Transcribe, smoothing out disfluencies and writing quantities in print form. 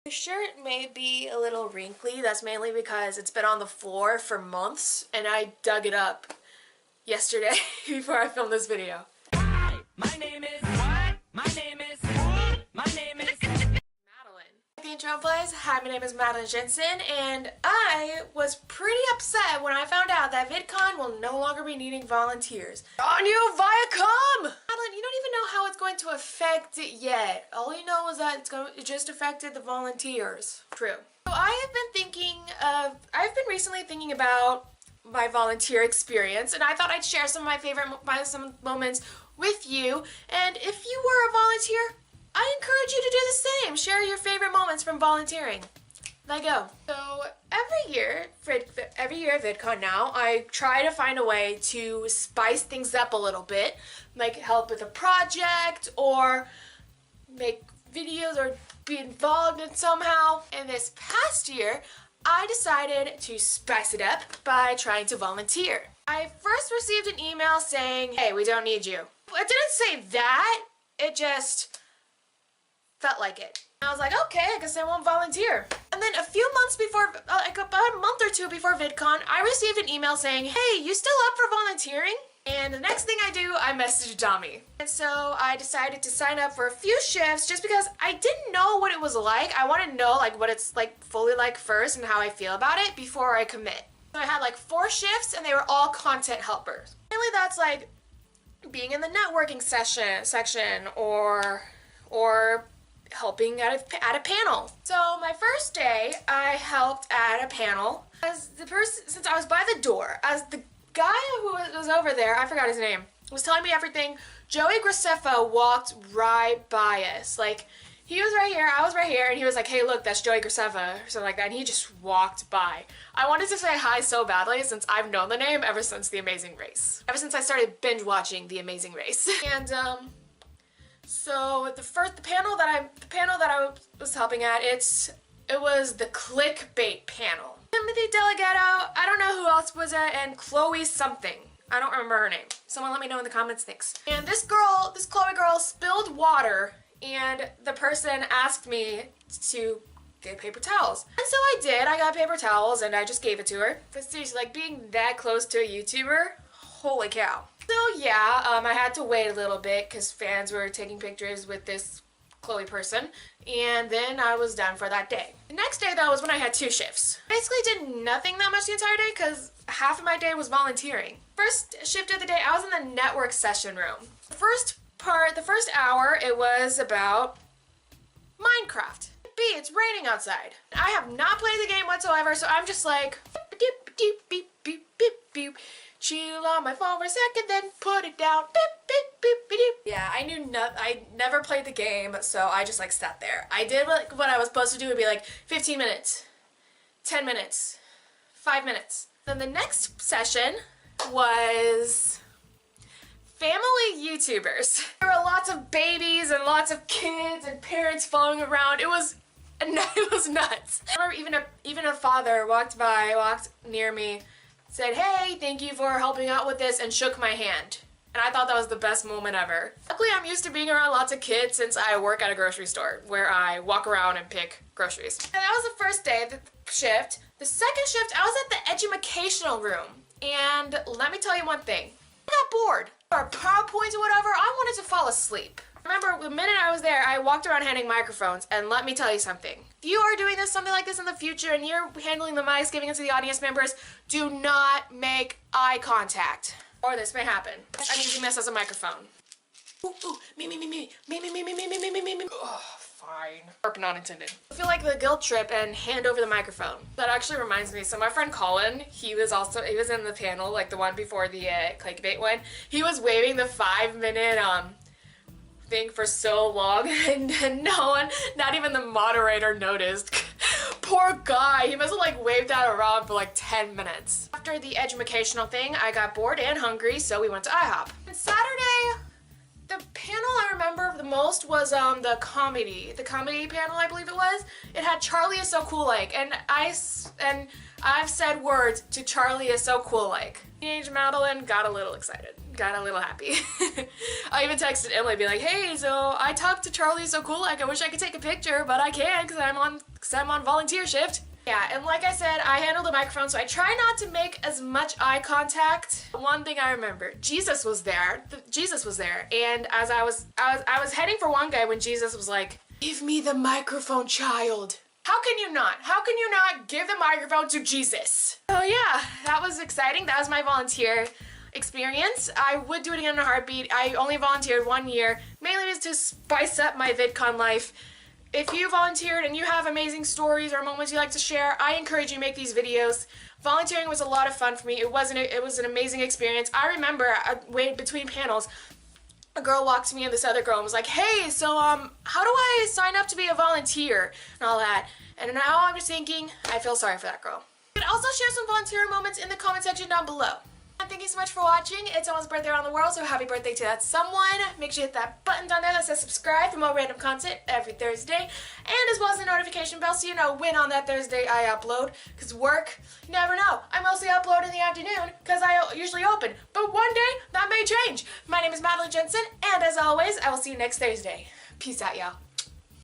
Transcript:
The shirt may be a little wrinkly. That's mainly because it's been on the floor for months and I dug it up yesterday before I filmed this video. Hi, my name is what? My name is my name is Madeline. The intro plays. Hi, my name is Madeline Jensen, and I was pretty upset when I found out that Vidcon will no longer be needing volunteers. On you, Viacom! Madeline, you don't even know how it's going to affect it yet. All you know is that it just affected the volunteers. True. So I've been recently thinking about my volunteer experience, and I thought I'd share some of my favorite moments with you. And if you were a volunteer, I encourage you to do the same. Share your favorite moments from volunteering. Let go. So every year at VidCon now, I try to find a way to spice things up a little bit, like help with a project or make videos or be involved in somehow. And this past year, I decided to spice it up by trying to volunteer. I first received an email saying, hey, we don't need you. It didn't say that, it just felt like it. I was like, okay, I guess I won't volunteer. And then a few months before, like about a month or two before VidCon, I received an email saying, hey, you still up for volunteering? And the next thing I do, I messaged Dami. And so I decided to sign up for a few shifts just because I didn't know what it was like. I wanted to know like what it's like fully like first and how I feel about it before I commit. So I had like 4 shifts and they were all content helpers. Mainly that's like being in the networking section or helping at a panel. So my first day, I helped at a panel since I was by the door, as the guy who was over there, I forgot his name, was telling me everything. Joey Graceffa walked right by us. Like, he was right here, I was right here, and he was like, hey, look, that's Joey Graceffa, or something like that, and he just walked by. I wanted to say hi so badly since I've known the name ever since The Amazing Race. Ever since I started binge watching The Amazing Race. And, so the panel that I was helping at, it was the clickbait panel. Timothy Delgado, I don't know who else was at, and Chloe something. I don't remember her name. Someone let me know in the comments, thanks. And this Chloe girl spilled water, and the person asked me to get paper towels. And so I did. I got paper towels and I just gave it to her. But seriously, like being that close to a YouTuber, holy cow. So yeah, I had to wait a little bit because fans were taking pictures with this Chloe person, and then I was done for that day. The next day though was when I had 2 shifts. Basically did nothing that much the entire day because half of my day was volunteering. First shift of the day, I was in the network session room. The first hour, it was about Minecraft. B, it's raining outside. I have not played the game whatsoever, so I'm just like, beep, beep, beep, beep, beep, beep. Chill on my phone for a second, then put it down. Beep, beep, beep, beep, beep. Yeah, I never played the game, so I just like sat there. I did what I was supposed to do would be like 15 minutes, 10 minutes, 5 minutes. Then the next session was family YouTubers. There were lots of babies and lots of kids and parents following around. It was nuts. I remember even a father walked near me, said, hey, thank you for helping out with this, and shook my hand. And I thought that was the best moment ever. Luckily, I'm used to being around lots of kids since I work at a grocery store where I walk around and pick groceries. And that was the first day of the shift. The second shift, I was at the educational room. And let me tell you one thing. I got bored. Or PowerPoints or whatever, I wanted to fall asleep. Remember, the minute I was there, I walked around handing microphones, and let me tell you something. If you are doing something like this in the future and you're handling the mics, giving it to the audience members, do not make eye contact, or this may happen. I'm using this as a microphone. Ooh, me. Oh, fine. Burp not intended. I feel like the guilt trip and hand over the microphone. That actually reminds me, so my friend Colin, he was in the panel, like the one before the clickbait one. He was waving the 5-minute, thing for so long and no one, not even the moderator, noticed. Poor guy, he must have like waved that around for like 10 minutes. After the educational thing, I got bored and hungry, so we went to IHOP. And Saturday, the panel I remember the most was the comedy panel, I believe it was. It had Charlie Is So Cool Like, and I've said words to Charlie Is So Cool Like. Teenage Madeline got a little excited. got a little happy. I even texted Emily, be like, hey, so I talked to Charlie so cool, like I wish I could take a picture, but I can't because I'm on volunteer shift. Yeah, and like I said, I handle the microphone, so I try not to make as much eye contact. One thing I remember, Jesus was there. Jesus was there, and as I was heading for one guy when Jesus was like, "Give me the microphone, child." How can you not? How can you not give the microphone to Jesus? Oh yeah, that was exciting. That was my volunteer experience. I would do it again in a heartbeat. I only volunteered 1 year, mainly just to spice up my VidCon life. If you volunteered and you have amazing stories or moments you like to share, I encourage you to make these videos. Volunteering was a lot of fun for me. It was an amazing experience. I remember between panels, a girl walked to me and this other girl and was like, hey, so how do I sign up to be a volunteer and all that? And now I'm just thinking, I feel sorry for that girl. You can also share some volunteer moments in the comment section down below. Thank you so much for watching. It's someone's birthday around the world, so happy birthday to that someone. Make sure you hit that button down there that says subscribe for more random content every Thursday. And as well as the notification bell so you know when on that Thursday I upload. Because work, you never know. I mostly upload in the afternoon because I usually open. But one day, that may change. My name is Madeline Jensen, and as always, I will see you next Thursday. Peace out, y'all.